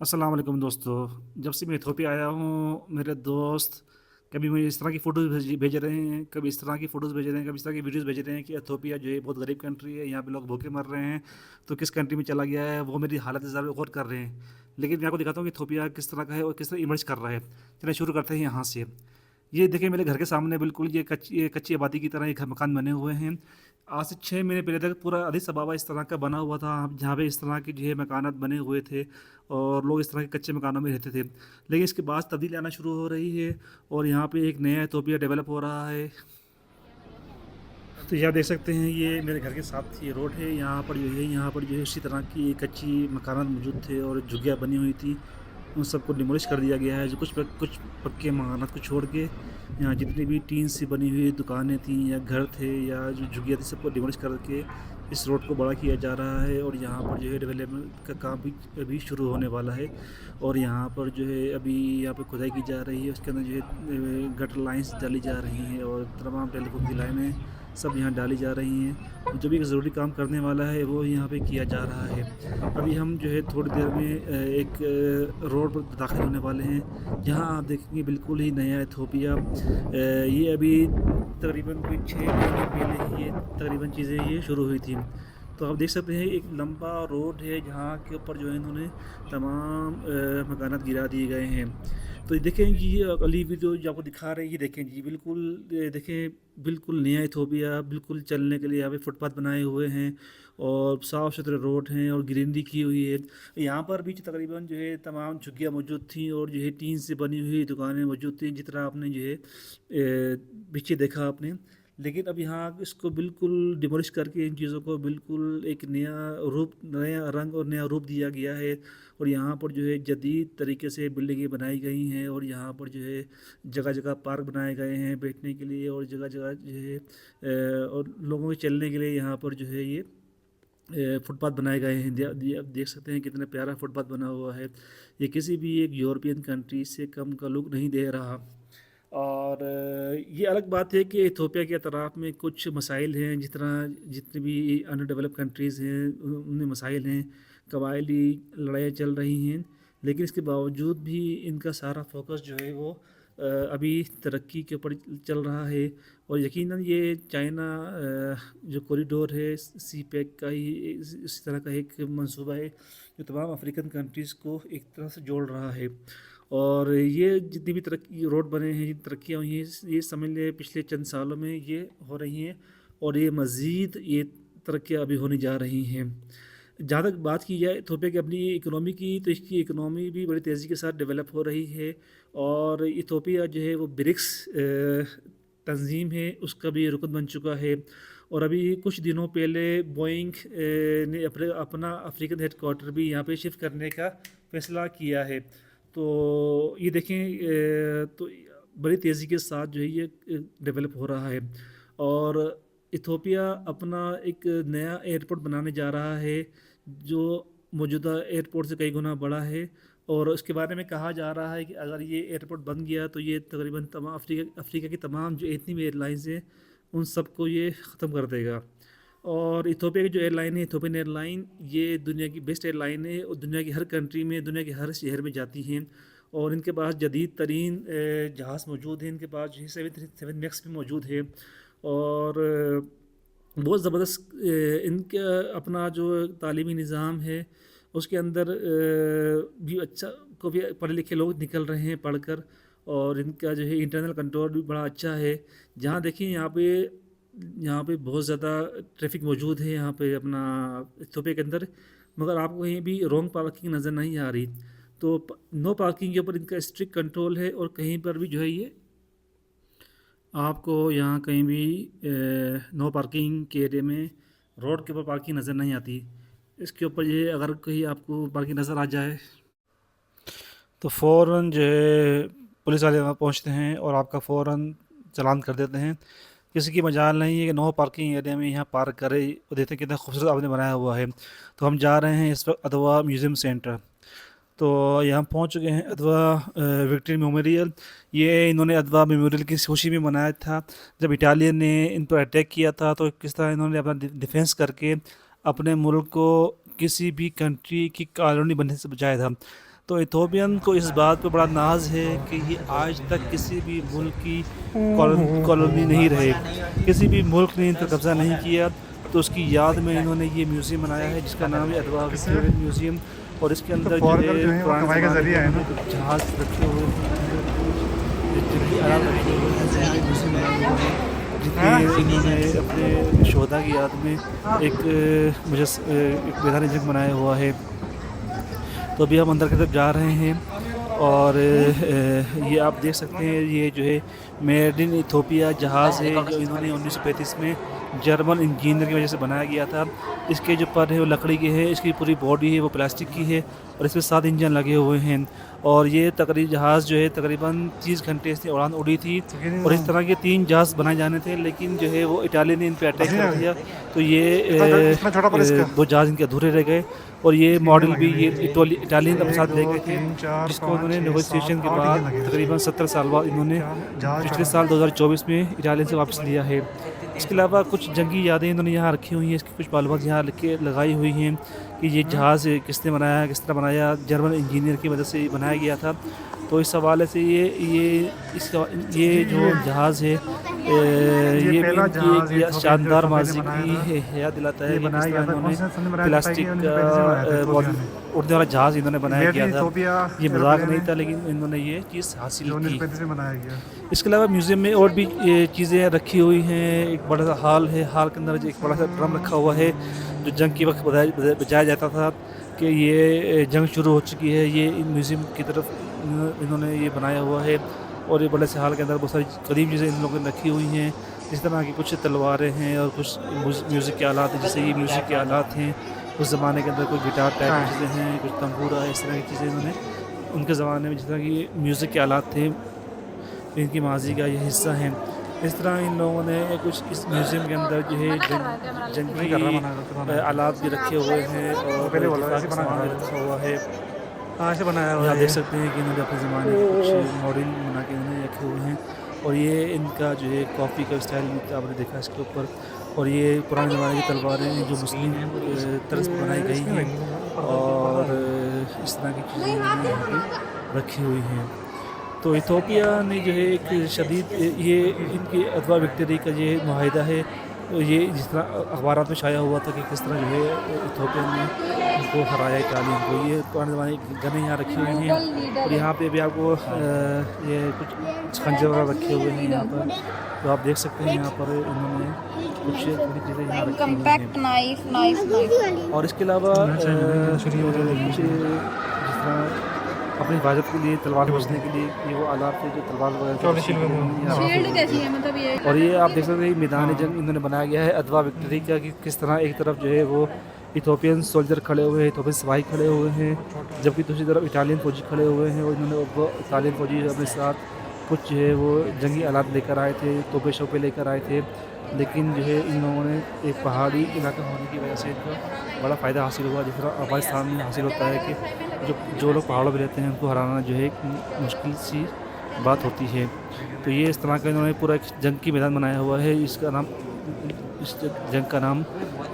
अस्सलाम वालेकुम दोस्तों। जब से मैं इथोपिया आया हूँ, मेरे दोस्त कभी मुझे इस तरह की फ़ोटोज़ भेज रहे हैं, कभी इस तरह की फ़ोटोज़ भेज रहे हैं, कभी इस तरह की वीडियोज़ भेज रहे हैं कि इथोपिया जो है बहुत गरीब कंट्री है, यहाँ पे लोग भूखे मर रहे हैं। तो किस कंट्री में चला गया है, वो मेरी हालत ज़रा गौर कर रहे हैं। लेकिन मैं आपको दिखाता हूँ कि इथोपिया किस तरह का है और किस तरह इमर्ज कर रहा है। चलिए शुरू करते हैं यहाँ से। ये देखिए मेरे घर के सामने बिल्कुल ये कच्ची आबादी की तरह ये मकान बने हुए हैं। आज से 6 महीने पहले तक पूरा अदिस अबाबा इस तरह का बना हुआ था, जहाँ पे इस तरह के जो है मकानात बने हुए थे और लोग इस तरह के कच्चे मकानों में रहते थे। लेकिन इसके बाद तब्दीली आना शुरू हो रही है और यहाँ पे एक नया इथोपिया डेवलप हो रहा है। तो यहाँ देख सकते हैं, ये मेरे घर के साथ ये रोड है। यहाँ पर जो है इसी तरह की कच्ची मकानात मौजूद थे और झुग्गियाँ बनी हुई थी। उन सबको डिमोलिश कर दिया गया है। जो कुछ पक्के मकानात को छोड़ के यहाँ जितनी भी टीन से बनी हुई दुकानें थी या घर थे या जो झुग्गियाँ थी, सबको डिमोलिश करके इस रोड को बड़ा किया जा रहा है। और यहाँ पर जो है डेवलपमेंट का काम भी अभी शुरू होने वाला है। और यहाँ पर जो है अभी यहाँ पर खुदाई की जा रही है, उसके अंदर जो है गटर लाइन्स डाली जा रही हैं और तमाम टेलीफोन की लाइनें सब यहाँ डाली जा रही हैं। जो भी ज़रूरी काम करने वाला है वो यहाँ पे किया जा रहा है। अभी हम जो है थोड़ी देर में एक रोड पर दाखिल होने वाले हैं, जहाँ आप देखेंगे बिल्कुल ही नया इथोपिया। ये अभी तकरीबन कोई 6 महीने पहले ही ये तकरीबन चीज़ें ये शुरू हुई थी। तो आप देख सकते हैं एक लंबा रोड है जहाँ के ऊपर जो है इन्होंने तमाम मकानात गिरा दिए गए हैं। तो ये देखें कि ये अगली वीडियो जो आपको दिखा रहे हैं, ये देखें जी बिल्कुल देखें बिल्कुल नया इथोपिया, बिल्कुल चलने के लिए यहाँ पे फुटपाथ बनाए हुए हैं और साफ़ सुथरे रोड हैं और ग्रीनरी की हुई है। यहाँ पर भी तकरीबन जो है तमाम झुग्गियाँ मौजूद थी और जो है टीन से बनी हुई दुकानें मौजूद थी, जिस तरह आपने जो है पीछे देखा आपने। लेकिन अब यहाँ इसको बिल्कुल डिमोलिश करके इन चीज़ों को बिल्कुल एक नया रंग और नया रूप दिया गया है। और यहाँ पर जो है जदीद तरीके से बिल्डिंगें बनाई गई हैं और यहाँ पर जो है जगह जगह पार्क बनाए गए हैं बैठने के लिए और जगह जगह जो है और लोगों के चलने के लिए यहाँ पर जो है ये फुटपाथ बनाए गए हैं। आप देख सकते हैं कितना प्यारा फुटपाथ बना हुआ है। ये किसी भी एक यूरोपियन कंट्री से कम का लुक नहीं दे रहा। और ये अलग बात है कि इथोपिया के अतराफ़ में कुछ मसाइल हैं, जिस तरह जितनी भी अंडर डेवलप कंट्रीज़ हैं उनमें मसाइल हैं, कबायली लड़ाइयाँ चल रही हैं। लेकिन इसके बावजूद भी इनका सारा फोकस जो है वो अभी तरक्की के ऊपर चल रहा है। और यकीनन ये चाइना जो कॉरिडोर है सी पैक का ही इसी तरह का एक मंसूबा है जो तमाम अफ्रीकन कंट्रीज़ को एक तरह से जोड़ रहा है। और ये जितनी भी तरक्की रोड बने हैं, तरक्कियाँ हुई हैं, ये समझ लें पिछले चंद सालों में ये हो रही हैं और ये मज़ीद ये तरक्कियाँ अभी होने जा रही हैं। जहाँ तक बात की जाए इथोपिया की अपनी इकोनॉमी की, तो इसकी इकोनॉमी भी बड़ी तेज़ी के साथ डेवलप हो रही है। और इथोपिया जो है वो ब्रिक्स तंजीम है उसका भी रुकन बन चुका है। और अभी कुछ दिनों पहले बोइंग ने अपना अफ्रीकन हेडक्वार्टर भी यहाँ पे शिफ्ट करने का फैसला किया है। तो ये देखें तो बड़ी तेज़ी के साथ जो है ये डेवलप हो रहा है। और इथोपिया अपना एक नया एयरपोर्ट बनाने जा रहा है जो मौजूदा एयरपोर्ट से कई गुना बड़ा है। और उसके बारे में कहा जा रहा है कि अगर ये एयरपोर्ट बन गया तो ये तकरीबन तमाम अफ्रीका की तमाम जो इतनी भी एयरलाइंस हैं उन सबको ये ख़त्म कर देगा। और इथोपिया की जो एयरलाइन है इथोपियन एयरलाइन, ये दुनिया की बेस्ट एयरलाइन है और दुनिया की हर कंट्री में, दुनिया के हर शहर में जाती हैं। और इनके पास जदीद तरीन जहाज़ मौजूद हैं, इनके पास जो है 737 मैक्स भी मौजूद है। और बहुत ज़बरदस्त इनका अपना जो तालीमी निज़ाम है उसके अंदर भी अच्छा को भी पढ़े लिखे लोग निकल रहे हैं पढ़कर। और इनका जो है इंटरनल कंट्रोल भी बड़ा अच्छा है। जहाँ देखिए यहाँ पे बहुत ज़्यादा ट्रैफिक मौजूद है यहाँ पे अपना इथोपिया के अंदर, मगर आपको कहीं भी रॉन्ग पार्किंग नज़र नहीं आ रही। तो नो पार्किंग के ऊपर इनका स्ट्रिक्ट कंट्रोल है और कहीं पर भी जो है ये आपको यहाँ कहीं भी नो पार्किंग के एरिया में रोड के ऊपर पार्किंग नज़र नहीं आती। इसके ऊपर ये अगर कहीं आपको पार्किंग नज़र आ जाए तो फ़ौरन जो है पुलिस वाले वहाँ पहुँचते हैं और आपका फ़ौरन चालान कर देते हैं। किसी की मजाल नहीं है कि नो पार्किंग एरिया में यहाँ पार्क करे। वो देखते हैं कितना खूबसूरत आपने बनाया हुआ है। तो हम जा रहे हैं इस वक्त अथवा म्यूज़ियम सेंटर। तो यहाँ पहुँच चुके हैं अथवा विक्ट्री मेमोरियल। ये इन्होंने अथवा मेमोरियल की खुशी में बनाया था जब इटालियन ने इन पर अटैक किया था। तो किस तरह इन्होंने अपना डिफेंस करके अपने मुल्क को किसी भी कंट्री की कॉलोनी बनने से बचाया था। तो इथोपियन को इस बात पे बड़ा नाज है कि ये आज तक किसी भी मुल्क की कॉलोनी नहीं रहे, किसी भी मुल्क ने इन पर कब्ज़ा नहीं किया। तो उसकी याद में इन्होंने ये म्यूज़ियम बनाया है जिसका नाम है अदवा विक्टोरियन म्यूज़ियम। और इसके अंदर जो है पुराने ज़माने के जहाज़ रखे हुए हैं, जिनकी आलात रखे हुए हैं, जो ये म्यूज़ियम बनाया हुआ है, जिनके इन्होंने अपने शोहदा की याद में एक मैदान जंग बनाया हुआ है। तो अभी हम अंदर की तरफ जा रहे हैं और ये आप देख सकते हैं, ये जो है मेड इन इथोपिया जहाज़ है जो इन्होंने 1935 में जर्मन इंजीनियर की वजह से बनाया गया था। इसके जो पर है वो लकड़ी के है, इसकी पूरी बॉडी है वो प्लास्टिक की है और इसमें 7 इंजन लगे हुए हैं। और ये जहाज़ जो है तकरीबन 30 घंटे से उड़ान उड़ी थी और इस तरह के 3 जहाज़ बनाए जाने थे, लेकिन जो है वो इटाली ने इन पर अटैक कर दिया। तो ये 2 जहाज़ इनके अधूरे रह गए और ये मॉडल भी ये इटालियन अपने साथ ले गए थे, जिसको उन्होंने नेगोशिएशन के बाद तकरीबन 17 साल बाद इन्होंने पिछले साल 2024 में इटालियन से वापस लिया है। इसके अलावा कुछ जंगी यादें इन्होंने यहाँ रखी हुई हैं, इसकी कुछ मालूमात यहाँ लिख के लगाई हुई हैं कि ये जहाज़ किसने बनाया, किस तरह बनाया, जर्मन इंजीनियर की मदद से बनाया गया था। तो इस हवाले से ये जो जहाज़ है ये भी इनकी एक शानदार माजी की याद दिलाता है कि किस तरह इन्होंने प्लास्टिक का उड़ने वाला जहाज़ इन्होंने बनाया गया था। ये मजाक नहीं था, लेकिन इन्होंने ये चीज़ हासिल की। इसके अलावा म्यूज़ियम में और भी चीज़ें रखी हुई हैं। एक बड़ा सा हॉल है, हॉल के अंदर एक बड़ा सा ड्रम रखा हुआ है जो जंग के वक्त बजाया जाता था कि ये जंग शुरू हो चुकी है। ये म्यूज़ियम की तरफ इन्होंने ये बनाया हुआ है और ये बड़े से हॉल के अंदर बहुत सारी करीब चीज़ें इन लोगों ने रखी हुई हैं। इस तरह की कुछ तलवारें हैं और कुछ म्यूज़िक के आलात हैं, जैसे ये म्यूज़िक के आलात हैं उस ज़माने के अंदर, कोई गिटार टाइप की चीज़ें हैं, कुछ तंबूरा, इस तरह की चीज़ें इन्होंने उनके ज़माने में जिस तरह की म्यूज़िक के आलात थे इनकी माजी का ये हिस्सा है। इस तरह इन लोगों ने कुछ इस म्यूज़ियम के अंदर जो है जंगी आलात भी रखे हुए हैं और सामान भी रखा हुआ है। से बनाया हुआ यहाँ है। देख सकते हैं कि इन्होंने अपने ज़माने के कुछ मॉडल बना के इन्होंने रखे हुए हैं और ये इनका जो है कॉफ़ी का स्टाइल भी आपने देखा इसके ऊपर। और ये पुराने ज़माने की तलवारें हैं जो मुस्लिम तर्ज पर बनाई गई हैं और इस तरह की चीज़ें इन्होंने यहाँ पे रखी हुई हैं। तो इथोपिया ने जो है एक शदीद ये इनकी अदवा विक्टरी का ये मुआहिदा है। तो ये जिस तरह अखबारात में शाया हुआ था कि किस तरह जो है इथोपिया ने उनको हराया इटालियन को। ये पुराने ज़माने की गनें यहाँ रखी हुई हैं और यहाँ पे भी आपको ये कुछ खंजर वगैरह रखे हुए हैं यहाँ पर, तो आप देख सकते हैं यहाँ पर इन्होंने कुछ थोड़ी चीज़ें यहाँ रखी हुई हैं। और इसके अलावा कुछ जिस तरह अपनी हिफाजत के लिए तलवार बचने के लिए ये वो आलात थे जो तलवार वगैरह। और ये आप देख सकते हैं मैदान जंग इन्होंने बनाया गया है अदवा विक्टरी का, कि किस तरह एक तरफ जो है वो इथोपियन सोल्जर खड़े हुए हैं, इथोपियन सिपाही खड़े हुए हैं, जबकि दूसरी तरफ इटालियन फ़ौजी खड़े हुए हैं। और इन्होंने वो इटालियन फ़ौजी अपने साथ कुछ जो है वो जंगी आलात लेकर आए थे, तोपे शोपे लेकर आए थे, लेकिन जो है इन लोगों ने एक पहाड़ी इलाका होने की वजह से इनको बड़ा फ़ायदा हासिल हुआ। जिस तरह अफगानिस्तान में हासिल होता है कि जो लोग पहाड़ों पर रहते हैं उनको हराना जो है एक मुश्किल सी बात होती है। तो ये इस तरह का इन्होंने पूरा एक जंग की मैदान बनाया हुआ है। इस जंग का नाम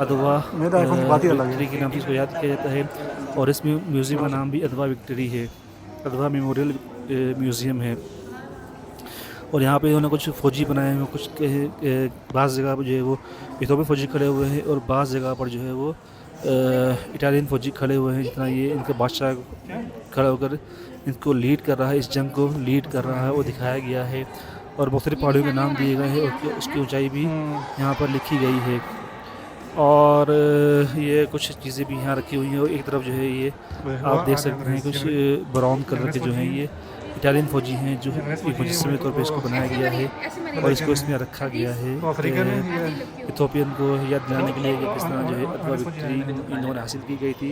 अदवा विक्ट्री के नाम से इसको याद किया जाता है और इसमें म्यूज़ियम का नाम भी अदवा विक्ट्री है, अदवा मेमोरियल म्यूज़ियम है। और यहाँ पे इन्होंने कुछ फ़ौजी बनाए हैं, कुछ बाज़ जगह पर जो है वो इथोपियन फ़ौजी खड़े हुए हैं और बाज़ जगह पर जो है वो इटालियन फ़ौजी खड़े हुए हैं। जितना ये इनके बादशाह खड़ा होकर इनको लीड कर रहा है, इस जंग को लीड कर रहा है, वो दिखाया गया है। और मुख्तलिफ़ पहाड़ियों के नाम दिए गए हैं और उसकी ऊंचाई भी यहाँ पर लिखी गई है। और ये कुछ चीज़ें भी यहाँ रखी हुई हैं और एक तरफ जो है ये आप देख सकते हैं कुछ ब्राउन कलर के जो हैं ये इटालियन फ़ौजी हैं जो एक मुजस्समे के तौर पर इसको बनाया गया है और इसको इसमें रखा गया है इथोपियन को याद दिलाने के लिए कि किस तरह जो है अदवा विक्ट्री इन्होंने हासिल की गई थी।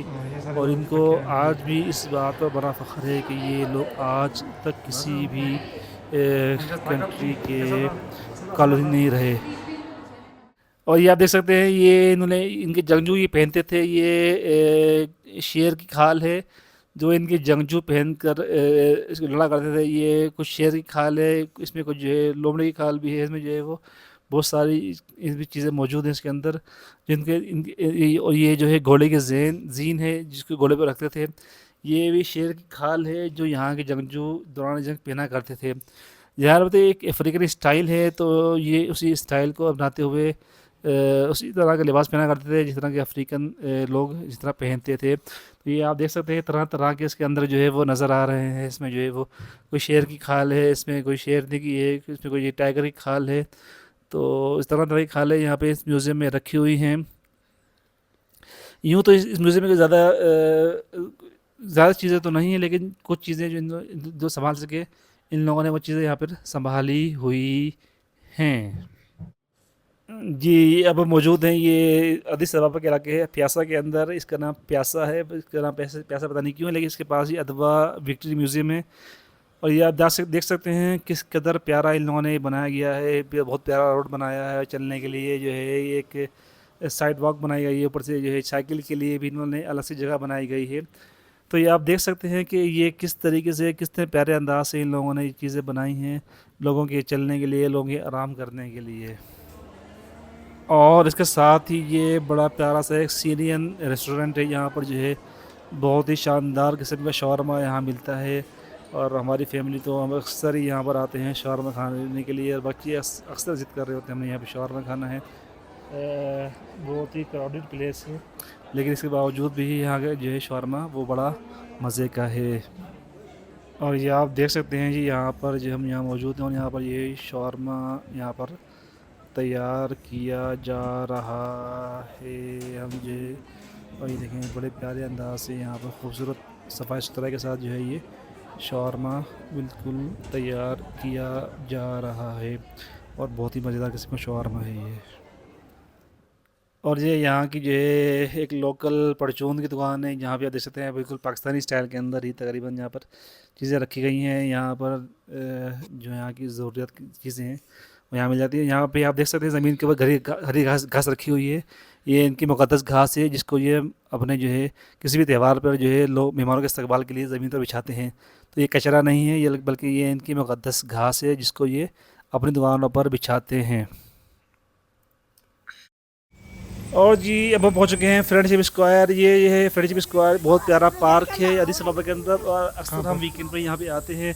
और इनको आज भी इस बात पर बड़ा फ़ख्र है कि ये लोग आज तक किसी भी कंट्री के कॉलोनी नहीं रहे। और ये आप देख सकते हैं ये इन्होंने इनके जंगजू ये पहनते थे, ये शेर की खाल है जो इनके जंगजू पहनकर इसको लड़ा करते थे। ये कुछ शेर की खाल है, इसमें कुछ जो है लोमड़े की खाल भी है, इसमें जो है वो बहुत सारी इसमें चीज़ें मौजूद हैं इसके अंदर जिनके और ये जो है घोड़े के जीन है जिसको घोड़े पर रखते थे। ये भी शेर की खाल है जो यहाँ के जंगजू दौरान जंग पहना करते थे। यहाँ पर एक अफ्रीकन स्टाइल है, तो ये उसी स्टाइल को अपनाते हुए उसी तरह का लिबास पहना करते थे जिस तरह के अफ्रीकन लोग जिस तरह पहनते थे। तो ये आप देख सकते हैं तरह तरह के इसके अंदर जो है वो नज़र आ रहे हैं। इसमें जो है वो कोई शेर की खाल है, इसमें कोई शेरनी की है, इसमें कोई ये टाइगर की खाल है। तो इस तरह तरह की खालें यहाँ पे इस म्यूज़ियम में रखी हुई हैं। यूँ तो इस म्यूज़ियम में कोई ज़्यादा चीज़ें तो नहीं है, लेकिन कुछ चीज़ें जो संभाल सके इन लोगों ने वो चीज़ें यहाँ पर संभाली हुई हैं। जी, अब हम मौजूद हैं ये अदीस अबाबा के इलाके है प्यासा के अंदर। इसका नाम प्यासा है, इसका नाम प्यासा पता नहीं क्यों है, लेकिन इसके पास ही अदवा विक्ट्री म्यूज़ियम है। और ये आप देख सकते हैं किस कदर प्यारा इन लोगों ने बनाया गया है। बहुत प्यारा रोड बनाया है चलने के लिए, जो है ये एक साइड वॉक बनाई गई है। ऊपर से जो है साइकिल के लिए भी इन्होंने अलग से जगह बनाई गई है। तो ये आप देख सकते हैं कि ये किस तरीके से कितने प्यारे अंदाज से इन लोगों ने ये चीज़ें बनाई हैं लोगों के चलने के लिए, लोगों के आराम करने के लिए। और इसके साथ ही ये बड़ा प्यारा सा एक सीरियन रेस्टोरेंट है। यहाँ पर जो है बहुत ही शानदार किस्म का शौरमा यहाँ मिलता है, और हमारी फैमिली तो हम अक्सर ही यहाँ पर आते हैं शौरमा खाने के लिए। और बच्चे अक्सर ज़िद कर रहे होते हैं हमें यहाँ पे शौरमा खाना है। बहुत ही क्राउडेड प्लेस है, लेकिन इसके बावजूद भी यहाँ का जो है शौरमा वो बड़ा मज़े का है। और ये आप देख सकते हैं जी यहाँ पर जो हम यहाँ मौजूद हैं, और यहाँ पर ये शौरमा यहाँ पर तैयार किया जा रहा है। हम जो और ये देखें बड़े प्यारे अंदाज से यहाँ पर खूबसूरत सफाई सुथराई के साथ जो है ये शौरमा बिल्कुल तैयार किया जा रहा है, और बहुत ही मज़ेदार किस्म का शौरमा है ये। और ये यहाँ की जो है एक लोकल परचून की दुकान है, जहाँ पे आप देख सकते हैं बिल्कुल पाकिस्तानी स्टाइल के अंदर ही तकरीबन यहाँ पर चीज़ें रखी गई हैं। यहाँ पर जो यहाँ की ज़रूरत की चीज़ें हैं वो यहाँ मिल जाती है। यहाँ पे आप देख सकते हैं ज़मीन के ऊपर हरी घास घास रखी हुई है। ये इनकी मुक़द्दस घास है, जिसको ये अपने जो है किसी भी त्यौहार पर जो है लोग मेहमानों के इस्तकबाल के लिए ज़मीन पर बिछाते हैं। तो ये कचरा नहीं है, ये बल्कि ये इनकी मुक़द्दस घास है जिसको ये अपनी दुकानों पर बिछाते हैं। और जी अब हम पहुंच चुके हैं फ्रेंडशिप स्क्वायर। ये है फ्रेंडशिप स्क्वायर, बहुत प्यारा पार्क है अदीस अबाबा के अंदर, और अक्सर हम वीकेंड पर यहाँ पे आते हैं।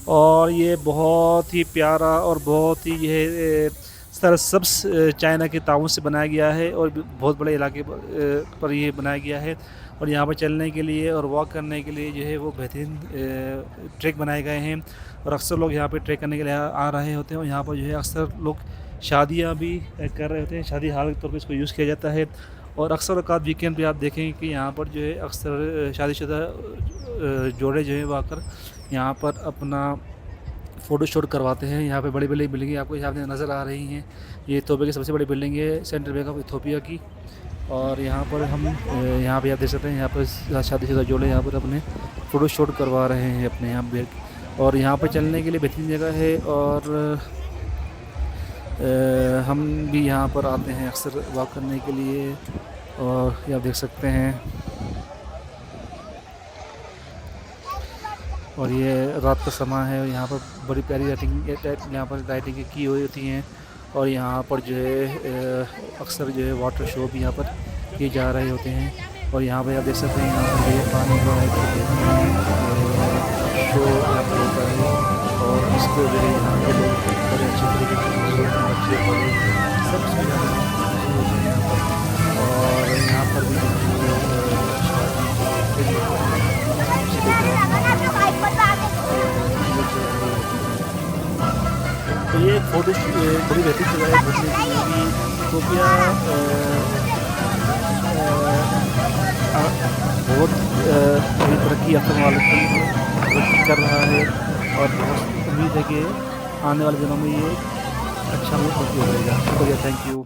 और ये बहुत ही प्यारा और बहुत ही ये सरसब्ज़ चाइना के ताउन से बनाया गया है, और बहुत बड़े इलाके पर ये बनाया गया है। और यहाँ पर चलने के लिए और वॉक करने के लिए जो है वो बेहतरीन ट्रैक बनाए गए हैं, और अक्सर लोग यहाँ पे ट्रैक करने के लिए आ रहे होते हैं। और यहाँ पर जो है अक्सर लोग शादियाँ भी कर रहे होते हैं, शादी हाल के तौर पर इसको यूज़ किया जाता है। और अक्सर औकात वीकेंड पे आप देखेंगे कि यहाँ पर जो है अक्सर शादीशुदा जोड़े जो हैं वो आकर यहाँ पर अपना फ़ोटो शूट करवाते हैं। यहाँ पे बड़ी बड़ी बिल्डिंगें आपको सामने नज़र आ रही हैं। ये इथोपिया की सबसे बड़ी बिल्डिंग है, सेंट्रल बैंक ऑफ इथोपिया की। और यहाँ पर हम यहाँ पे आप देख सकते हैं यहाँ पर शादीशुदा जोड़े यहाँ पर अपने फ़ोटो शूट करवा रहे हैं अपने यहाँ पे। और यहाँ पर चलने के लिए बेहतरीन जगह है, और हम भी यहाँ पर आते हैं अक्सर वॉक करने के लिए। और ये आप देख सकते हैं, और ये रात का समय है, और यहाँ पर बड़ी प्यारी लाइटिंग यहाँ पर लाइटिंग की हुई होती हैं। और यहाँ पर जो है अक्सर जो है वाटर शो भी यहाँ पर किए जा रहे होते हैं। और यहाँ पर आप देख सकते हैं यहाँ पर ये पानी का शो यहाँ पर होता है, और इसको जो है यहाँ के लोग बड़े अच्छे तरीके से सब सुविधा होती है यहाँ पर। और यहाँ पर भी तो ये एक फ़ोटो बड़ी बेहतरीन जगह है घूमने के लिए भी। इथोपिया बहुत तरक्की याफ्ता मुल्क तरक्की कर रहा है, और बहुत उम्मीद है कि आने वाले दिनों में ये अच्छा मुल्क होगा। शुक्रिया, थैंक यू।